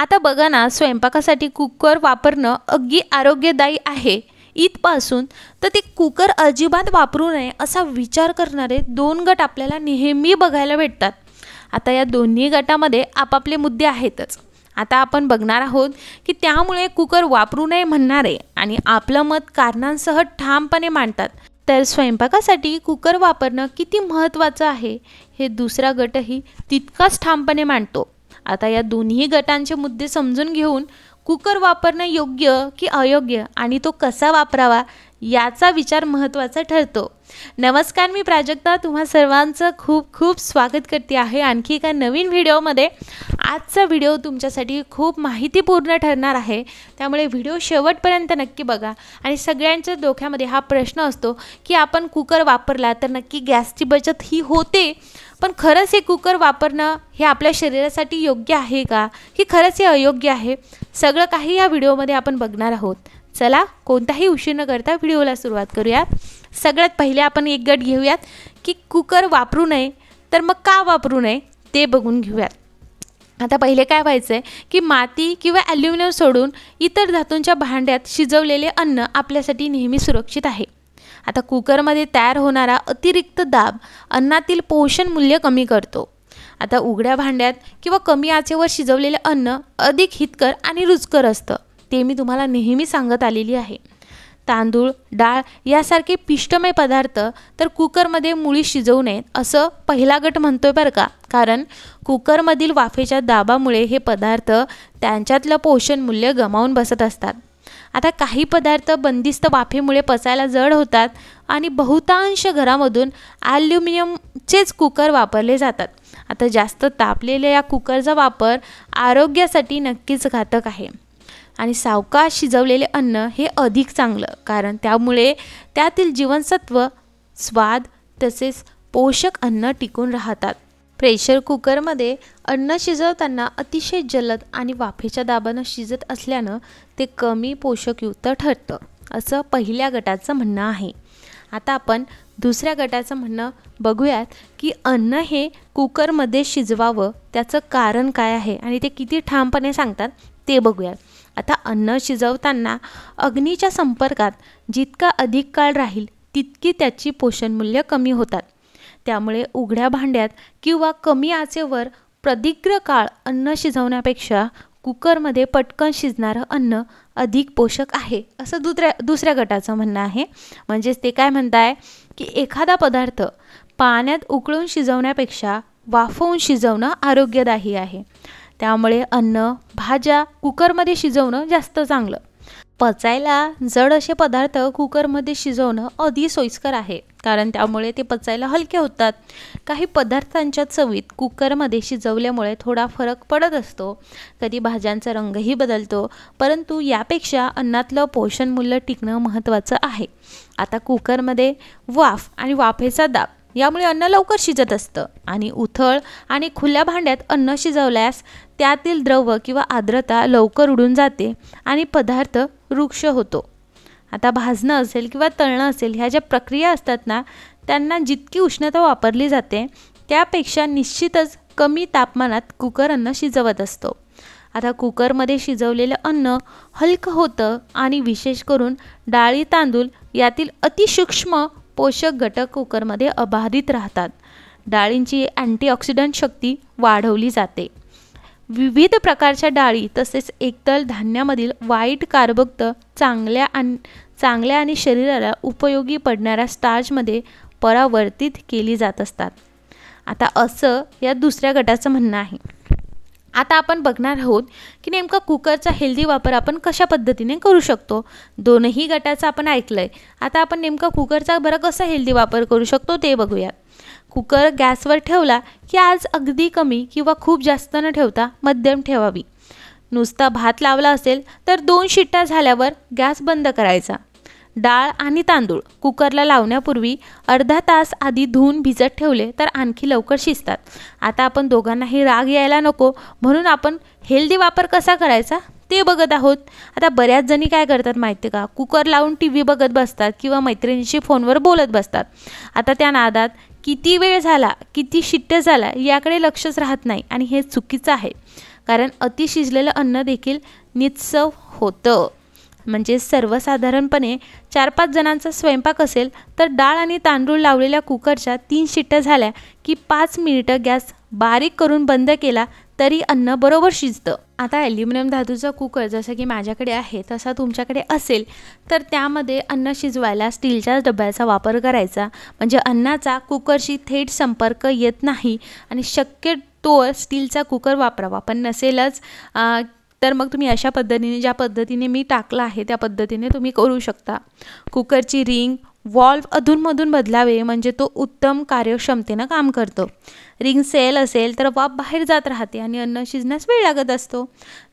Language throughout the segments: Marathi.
आता बघा ना, स्वयंपाकासाठी कुकर वापरणं अगदी आरोग्यदायी आहे इथपासून तर ते कुकर अजिबात वापरू नये असा विचार करणारे दोन गट आपल्याला नेहमी बघायला भेटतात। आता या दोन्ही गटामध्ये आपापले मुद्दे आहेतच। आता आपण बघणार आहोत की त्यामुळे कुकर वापरू नये म्हणणारे आणि आपलं मत कारणांसह ठामपणे मांडतात, तर स्वयंपाकासाठी कुकर वापरणं किती महत्त्वाचं आहे हे दुसरा गटही तितकाच ठामपणे मांडतो। आता या दोन्ही गटांचे मुद्दे समजून घेऊन कुकर वापरणं योग्य की अयोग्य आणि तो कसा वापरावा याचा विचार महत्त्वाचा ठरतो। नमस्कार, मी प्राजक्ता तुम्हा सर्वांचं खूप खूप स्वागत करते आहे आणखी एका नवीन व्हिडिओमध्ये। आजचा व्हिडिओ तुमच्यासाठी खूप माहितीपूर्ण ठरणार आहे, त्यामुळे व्हिडिओ शेवटपर्यंत नक्की बघा। आणि सगळ्यांच्या डोक्यामध्ये हा प्रश्न असतो की आपण कुकर वापरला तर नक्की गॅसची बचत ही होते, पण खरंच हे कुकर वापरणं हे आपल्या शरीरासाठी योग्य आहे का की खरंच हे अयोग्य आहे, सगळं काही या व्हिडिओमध्ये आपण बघणार आहोत। चला कोणताही उशीर न करता व्हिडिओला सुरुवात करूया। सगळ्यात पहिले आपण एक गट घेऊयात की कुकर वापरू नये, तर मग का वापरू नये ते बघून घेऊयात। आता पहिले काय व्हायचं आहे की माती किंवा ॲल्युमिनियम सोडून इतर धातूंच्या भांड्यात शिजवलेले अन्न आपल्यासाठी नेहमी सुरक्षित आहे। आता कुकरमध्ये तयार होणारा अतिरिक्त दाब अन्नातील पोषण मूल्य कमी करतो। आता उघड्या भांड्यात किंवा कमी आचेवर शिजवलेले अन्न अधिक हितकर आणि रुचकर असतं, ते मी तुम्हाला नेहमी सांगत आलेली आहे। तांदूळ, डाळ यासारखे पिष्टमय पदार्थ तर कुकरमध्ये मुळी शिजवू नयेत असं पहिला गट म्हणतोय बरं का, कारण कुकरमधील वाफेच्या दाबामुळे हे पदार्थ त्यांच्यातलं पोषण मूल्य गमावून बसत असतात। आता काही पदार्थ बंदिस्त वाफेमुळे पचायला जड होतात आणि बहुतांश घरामधून ॲल्युमिनियमचेच कुकर वापरले जातात। आता जास्त तापलेल्या या कुकरचा वापर आरोग्यासाठी नक्कीच घातक आहे आणि सावकाश शिजवलेले अन्न हे अधिक चांगलं, कारण त्यामुळे त्यातील जीवनसत्व, स्वाद तसेच पोषक अन्न टिकून राहतात। प्रेशर कुकरमध्ये अन्न शिजवताना अतिशय जलद आणि वाफेच्या दाबानं शिजत असल्यानं ते कमी पोषकयुक्त ठरतं असं पहिल्या गटाचं म्हणणं आहे। आता आपण दुसऱ्या गटाचं म्हणणं बघूयात की अन्न हे कुकरमध्ये शिजवावं त्याचं कारण काय आहे आणि ते किती ठामपणे सांगतात ते बघूयात। आता अन्न शिजवताना अग्नीच्या संपर्कात जितका अधिक काळ राहील तितकी त्याची पोषणमूल्य कमी होतात, त्यामुळे उघड्या भांड्यात किंवा कमी आचेवर प्रदीर्घ काळ अन्न शिजवण्यापेक्षा कुकरमध्ये पटकन शिजणारं अन्न अधिक पोषक आहे असं दुसऱ्या गटाचं म्हणणं आहे। म्हणजेच ते काय म्हणताय की एखादा पदार्थ पाण्यात उकळून शिजवण्यापेक्षा वाफवून शिजवणं आरोग्यदायी आहे, त्यामुळे अन्न, भाज्या कुकरमध्ये शिजवणं जास्त चांगलं। पचायला जड असे पदार्थ कुकरमध्ये शिजवणं अधिक सोयीस्कर आहे, कारण त्यामुळे ते पचायला हलके होतात। काही पदार्थांच्या चवीत कुकरमध्ये शिजवल्यामुळे थोडा फरक पडत असतो, कधी भाज्यांचा रंगही बदलतो, परंतु यापेक्षा अन्नातलं पोषण मूल्य टिकणं महत्त्वाचं आहे। आता कुकरमध्ये वाफ आणि वाफेचा दाब यामुळे अन्न लवकर शिजत असतं आणि उथळ आणि खुल्या भांड्यात अन्न शिजवल्यास त्यातील द्रव किंवा आर्द्रता लवकर उडून जाते आणि पदार्थ रुक्ष होतो। आता भाजणं असेल किंवा तळणं असेल ह्या ज्या प्रक्रिया असतात ना, त्यांना जितकी उष्णता वापरली जाते त्यापेक्षा निश्चितच कमी तापमानात कुकर अन्न शिजवत असतो। आता कुकरमध्ये शिजवलेलं अन्न हलकं होतं आणि विशेष करून डाळी, तांदूळ यातील अतिसूक्ष्म पोषक घटक कुकरमध्ये अबाधित राहतात। डाळींची अँटीऑक्सिडंट शक्ती वाढवली जाते। विविध प्रकारच्या डाळी तसेच एकल धान्यामधील वाईट कार्बयुक्त चांगल्या आणि शरीराला उपयोगी पडणाऱ्या स्टार्चमध्ये परावर्तित केली जात असतात। आता असं या दुसऱ्या गटाचं म्हणणं आहे। आता आपण बघणार आहोत की नेमका कुकरचा हेल्दी वापर आपण कशा पद्धतीने करू शकतो। दोनही गटाचं आपण ऐकलंय, आता आपण नेमका कुकरचा बरं कसा हेल्दी वापर करू शकतो ते बघूया। कुकर गॅसवर ठेवला की आज अगदी कमी किंवा खूप जास्त न ठेवता मध्यम ठेवावी। नुसता भात लावला असेल तर 2 शिट्ट्या झाल्यावर गॅस बंद करायचा। डाळ आणि तांदूळ कुकरला लावण्यापूर्वी अर्धा तास आधी धुवून भिजत ठेवले तर आणखी लवकर शिजतात. आता आपण दोघांनाही राग यायला नको म्हणून आपण हेल्दी वापर कसा करायचा ते बघत आहोत. आता बऱ्याच जणी काय करतात माहिती आहे का, कुकर लावून TV बघत बसतात किंवा मैत्रिणीशी फोनवर बोलत बसतात. आता त्या नादात किती वेळ झाला, किती शिट्ट्या झाला याकडे लक्षच राहत नाही आणि हे चुकीचं आहे. कारण अति शिजलेलं अन्न देखील निचव होतं. म्हणजे सर्वसाधारणपणे 4-5 जणांचा स्वयंपाक असेल तर डाळ आणि तांदूळ लावलेल्या कुकरच्या 3 शिट्ट्या झाल्या की 5 मिनिटं गॅस बारीक करून बंद केला तरी अन्न बरोबर शिजतं. आता ॲल्युमिनियम धातूचा कुकर जसं की माझ्याकडे आहे तसा तुमच्याकडे असेल तर त्यामध्ये अन्न शिजवायला स्टीलच्या डब्याचा वापर करायचा. म्हणजे अन्नाचा कुकरशी थेट संपर्क येत नाही आणि शक्यतोवर स्टीलचा कुकर वापरावा. पण नसेलच तर मग तुम्ही अशा पद्धतीने, ज्या पद्धतीने मी टाकलं आहे त्या पद्धतीने तुम्ही करू शकता. कुकरची रिंग वॉल्व अधूनमधून बदलावे म्हणजे तो उत्तम कार्यक्षमतेनं काम करतो. रिंग सेल असेल तर वाफ बाहेर जात राहते आणि अन्न शिजण्यास वेळ लागत असतो.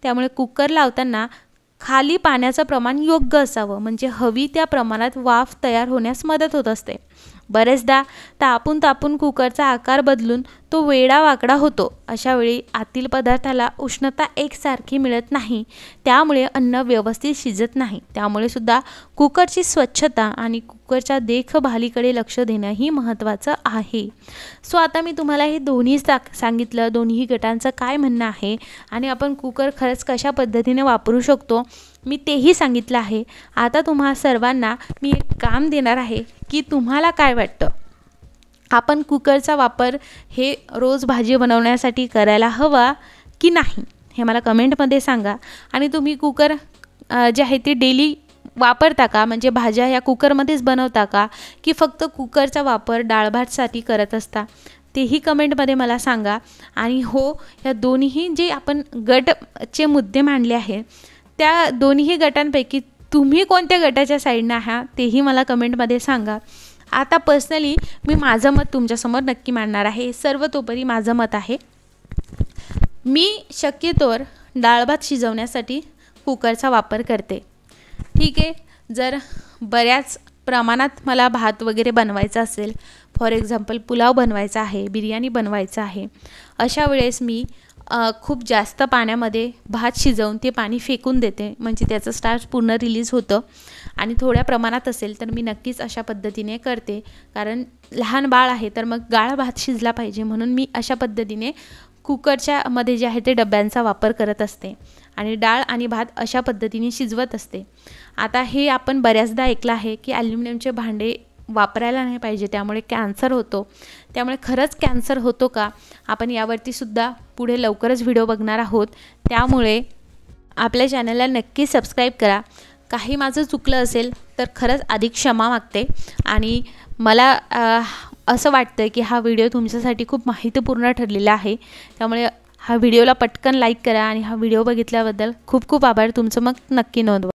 त्यामुळे कुकर लावताना खाली पाण्याचं प्रमाण योग्य असावं म्हणजे हवी त्या प्रमाणात वाफ तयार होण्यास मदत होत असते. बरेचदा तापून कुकरचा आकार बदलून तो वेडा वाकडा होतो. अशा वेळी आतील पदार्थाला उष्णता एकसारखी मिळत नाही, त्यामुळे अन्न व्यवस्थित शिजत नाही. त्यामुळे सुद्धा कुकरची स्वच्छता आणि कुकरच्या देखभालीकडे लक्ष देणंही महत्त्वाचं आहे. सो आता मी तुम्हाला हे दोन्ही सांगितलं, दोन्ही गटांचं काय म्हणणं आहे आणि आपण कुकर खरंच कशा पद्धतीने वापरू शकतो मी तेही सांगितलं आहे. आता तुम्हा सर्वांना मी एक काम देणार आहे की तुम्हाला काय वाटतं, आपण कुकरचा वापर हे रोज भाजी बनवण्यासाठी करायला हवा की नाही हे मला कमेंटमध्ये सांगा. आणि तुम्ही कुकर जे आहे ते डेली वापरता का, म्हणजे भाज्या ह्या कुकरमध्येच बनवता का की फक्त कुकरचा वापर डाळ भातसाठी करत असता तेही कमेंटमध्ये मला सांगा. आणि हो, ह्या दोन्ही जे आपण गटचे मुद्दे मांडले आहेत त्या दोन्ही गटांपैकी तुम्ही कोणत्या गटाच्या साईडनं आहात तेही मला कमेंटमध्ये सांगा. आता पर्सनली मी माझं मत तुमच्यासमोर नक्की मांडणार आहे. सर्वतोपरी माझं मत आहे, मी शक्यतोवर डाळ भात शिजवण्यासाठी कुकरचा वापर करते. ठीक आहे, जर बऱ्याच प्रमाणात मला भात वगैरे बनवायचा असेल, फॉर एक्झाम्पल पुलाव बनवायचा आहे, बिर्याणी बनवायचं आहे, अशा वेळेस मी खूप जास्त पाण्यामध्ये भात शिजवून ते पाणी फेकून देते म्हणजे त्याचं स्टार्च पूर्ण रिलीज होतं. आणि थोड्या प्रमाणात असेल तर मी नक्कीच अशा पद्धतीने करते, कारण लहान बाळ आहे तर मग गाळ भात शिजला पाहिजे म्हणून मी अशा पद्धतीने कुकरच्या मध्ये जे आहे ते डब्यांचा वापर करत असते आणि डाळ आणि भात अशा पद्धतीने शिजवत असते. आता हे आपण बऱ्याचदा ऐकलं आहे की ॲल्युमिनियमचे भांडे वापरायला नाही पाहिजे, त्यामुळे कॅन्सर होतो. त्यामुळे खरंच कॅन्सर होतो का, आपण यावरती सुद्धा पुढे लवकरच व्हिडिओ बघणार आहोत. त्यामुळे आपल्या चॅनलला नक्की सबस्क्राईब करा. काही माझं चुकलं असेल तर खरंच अधिक क्षमा मागते. आणि मला असं वाटतं की हा व्हिडिओ तुमच्यासाठी खूप माहितीपूर्ण ठरलेला आहे. त्यामुळे हा व्हिडिओला पटकन लाईक करा आणि हा व्हिडिओ बघितल्याबद्दल खूप खूप आभार तुमचं. मग नक्की नोंदवा.